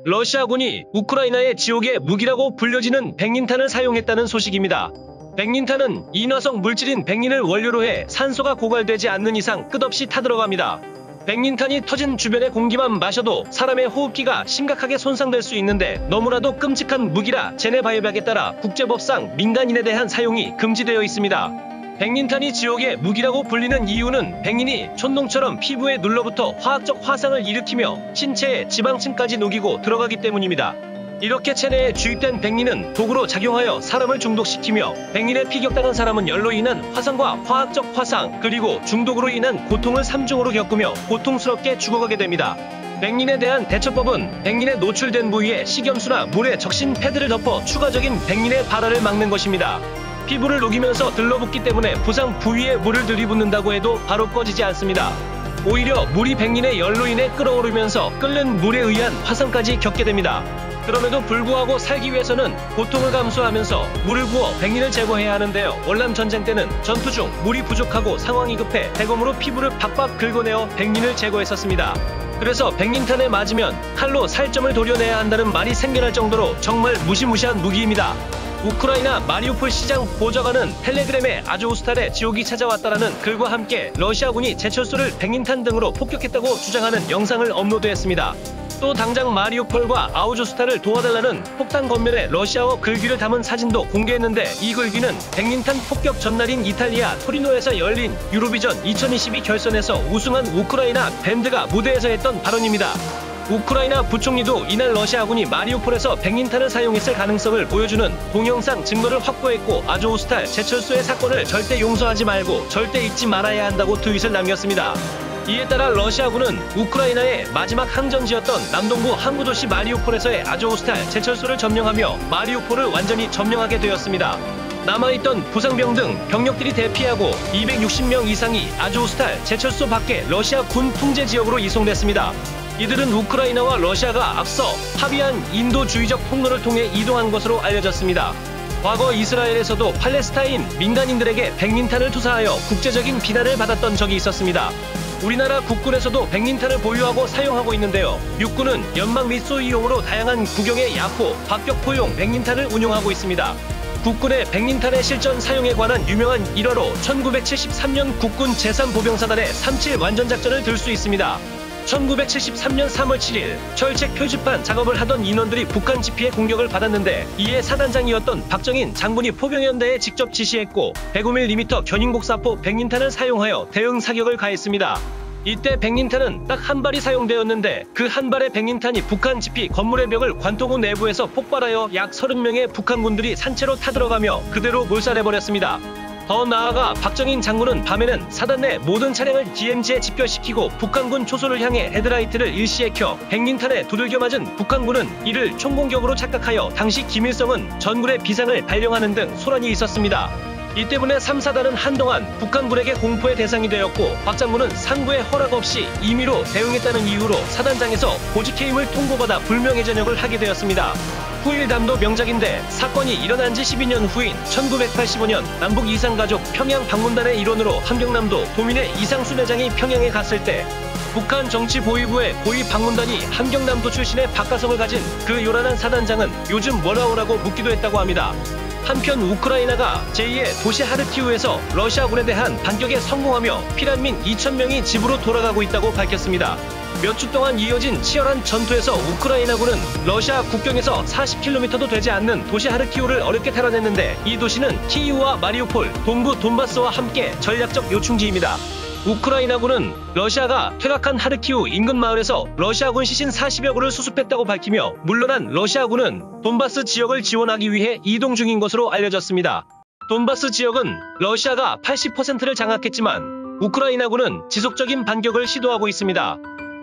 러시아군이 우크라이나의 지옥의 무기라고 불려지는 백린탄을 사용했다는 소식입니다. 백린탄은 인화성 물질인 백린을 원료로 해 산소가 고갈되지 않는 이상 끝없이 타들어갑니다. 백린탄이 터진 주변의 공기만 마셔도 사람의 호흡기가 심각하게 손상될 수 있는데 너무나도 끔찍한 무기라 제네바협약에 따라 국제법상 민간인에 대한 사용이 금지되어 있습니다. 백린탄이 지옥의 무기라고 불리는 이유는 백린이 촌농처럼 피부에 눌러붙어 화학적 화상을 일으키며 신체의 지방층까지 녹이고 들어가기 때문입니다. 이렇게 체내에 주입된 백린은 독으로 작용하여 사람을 중독시키며 백린에 피격당한 사람은 열로 인한 화상과 화학적 화상 그리고 중독으로 인한 고통을 3중으로 겪으며 고통스럽게 죽어가게 됩니다. 백린에 대한 대처법은 백린에 노출된 부위에 식염수나 물에 적신 패드를 덮어 추가적인 백린의 발화를 막는 것입니다. 피부를 녹이면서 들러붙기 때문에 부상 부위에 물을 들이붓는다고 해도 바로 꺼지지 않습니다. 오히려 물이 백린의 열로 인해 끓어오르면서 끓는 물에 의한 화상까지 겪게 됩니다. 그럼에도 불구하고 살기 위해서는 고통을 감수하면서 물을 부어 백린을 제거해야 하는데요. 월남 전쟁 때는 전투 중 물이 부족하고 상황이 급해 대검으로 피부를 박박 긁어내어 백린을 제거했었습니다. 그래서 백린탄에 맞으면 칼로 살점을 도려내야 한다는 말이 생겨날 정도로 정말 무시무시한 무기입니다. 우크라이나 마리우폴 시장 보좌관은 텔레그램에 아조우스탈의 지옥이 찾아왔다라는 글과 함께 러시아군이 제철소를 백린탄 등으로 폭격했다고 주장하는 영상을 업로드했습니다. 또 당장 마리우폴과 아우조스탈을 도와달라는 폭탄 겉면에 러시아어 글귀를 담은 사진도 공개했는데 이 글귀는 백린탄 폭격 전날인 이탈리아 토리노에서 열린 유로비전 2022 결선에서 우승한 우크라이나 밴드가 무대에서 했던 발언입니다. 우크라이나 부총리도 이날 러시아군이 마리우폴에서 백린탄을 사용했을 가능성을 보여주는 동영상 증거를 확보했고 아조우스탈 제철소의 사건을 절대 용서하지 말고 절대 잊지 말아야 한다고 트윗을 남겼습니다. 이에 따라 러시아군은 우크라이나의 마지막 항전지였던 남동부 항구도시 마리우폴에서의 아조우스탈 제철소를 점령하며 마리우폴을 완전히 점령하게 되었습니다. 남아있던 부상병 등 병력들이 대피하고 260명 이상이 아조우스탈 제철소 밖에 러시아 군 통제 지역으로 이송됐습니다. 이들은 우크라이나와 러시아가 앞서 합의한 인도주의적 통로를 통해 이동한 것으로 알려졌습니다. 과거 이스라엘에서도 팔레스타인 민간인들에게 백린탄을 투사하여 국제적인 비난을 받았던 적이 있었습니다. 우리나라 국군에서도 백린탄을 보유하고 사용하고 있는데요. 육군은 연막 및 소위용으로 다양한 구경의 야포, 박격포용 백린탄을 운용하고 있습니다. 국군의 백린탄의 실전 사용에 관한 유명한 일화로 1973년 국군 제3보병사단의 37 완전작전을 들 수 있습니다. 1973년 3월 7일 철책 표지판 작업을 하던 인원들이 북한 지피의 공격을 받았는데 이에 사단장이었던 박정인 장군이 포병연대에 직접 지시했고 105mm 견인곡사포 백린탄을 사용하여 대응 사격을 가했습니다. 이때 백린탄은 딱 한 발이 사용되었는데 그 한 발의 백린탄이 북한 지피 건물의 벽을 관통 후 내부에서 폭발하여 약 30명의 북한군들이 산채로 타들어가며 그대로 몰살해버렸습니다. 더 나아가 박정인 장군은 밤에는 사단 내 모든 차량을 DMZ에 집결시키고 북한군 초소를 향해 헤드라이트를 일시에 켜 백린탄에 두들겨 맞은 북한군은 이를 총공격으로 착각하여 당시 김일성은 전군의 비상을 발령하는 등 소란이 있었습니다. 이 때문에 3사단은 한동안 북한군에게 공포의 대상이 되었고 박 장군은 상부의 허락 없이 임의로 대응했다는 이유로 사단장에서 보직해임을 통보받아 불명예 전역을 하게 되었습니다. 후일담도 명작인데 사건이 일어난 지 12년 후인 1985년 남북 이상가족 평양 방문단의 일원으로 함경남도 도민의 이상순 회장이 평양에 갔을 때 북한 정치보위부의 고위 방문단이 함경남도 출신의 박가성을 가진 그 요란한 사단장은 요즘 뭐라오라고 묻기도 했다고 합니다. 한편 우크라이나가 제2의 도시 하르키우에서 러시아군에 대한 반격에 성공하며 피난민 2,000명이 집으로 돌아가고 있다고 밝혔습니다. 몇 주 동안 이어진 치열한 전투에서 우크라이나군은 러시아 국경에서 40km도 되지 않는 도시 하르키우를 어렵게 탈환했는데 이 도시는 키이우와 마리우폴, 동부 돈바스와 함께 전략적 요충지입니다. 우크라이나군은 러시아가 퇴각한 하르키우 인근 마을에서 러시아군 시신 40여 구를 수습했다고 밝히며 물러난 러시아군은 돈바스 지역을 지원하기 위해 이동 중인 것으로 알려졌습니다. 돈바스 지역은 러시아가 80%를 장악했지만 우크라이나군은 지속적인 반격을 시도하고 있습니다.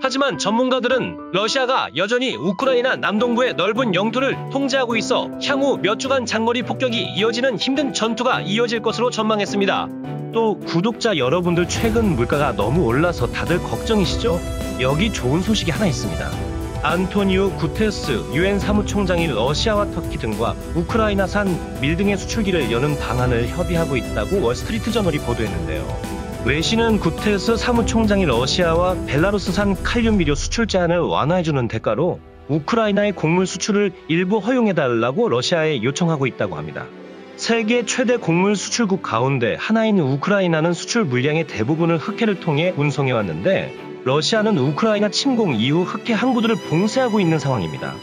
하지만 전문가들은 러시아가 여전히 우크라이나 남동부의 넓은 영토를 통제하고 있어 향후 몇 주간 장거리 폭격이 이어지는 힘든 전투가 이어질 것으로 전망했습니다. 또 구독자 여러분들 최근 물가가 너무 올라서 다들 걱정이시죠? 여기 좋은 소식이 하나 있습니다. 안토니오 구테스 유엔 사무총장이 러시아와 터키 등과 우크라이나산 밀 등의 수출기를 여는 방안을 협의하고 있다고 월스트리트 저널이 보도했는데요. 외신은 구테스 사무총장이 러시아와 벨라루스산 칼륨 비료 수출 제한을 완화해주는 대가로 우크라이나의 곡물 수출을 일부 허용해달라고 러시아에 요청하고 있다고 합니다. 세계 최대 곡물 수출국 가운데 하나인 우크라이나는 수출 물량의 대부분을 흑해를 통해 운송해왔는데 러시아는 우크라이나 침공 이후 흑해 항구들을 봉쇄하고 있는 상황입니다.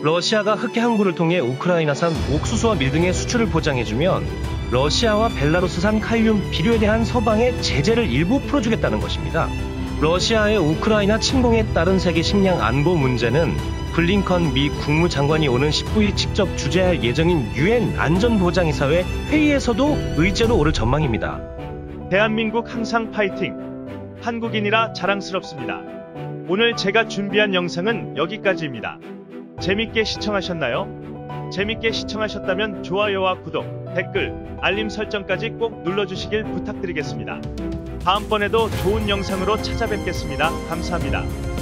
러시아가 흑해 항구를 통해 우크라이나산 옥수수와 밀 등의 수출을 보장해주면 러시아와 벨라루스산 칼륨, 비료에 대한 서방의 제재를 일부 풀어주겠다는 것입니다. 러시아의 우크라이나 침공에 따른 세계 식량 안보 문제는 블링컨 미 국무장관이 오는 19일 직접 주재할 예정인 유엔 안전보장이사회 회의에서도 의제로 오를 전망입니다. 대한민국 항상 파이팅! 한국인이라 자랑스럽습니다. 오늘 제가 준비한 영상은 여기까지입니다. 재밌게 시청하셨나요? 재밌게 시청하셨다면 좋아요와 구독, 댓글, 알림 설정까지 꼭 눌러주시길 부탁드리겠습니다. 다음번에도 좋은 영상으로 찾아뵙겠습니다. 감사합니다.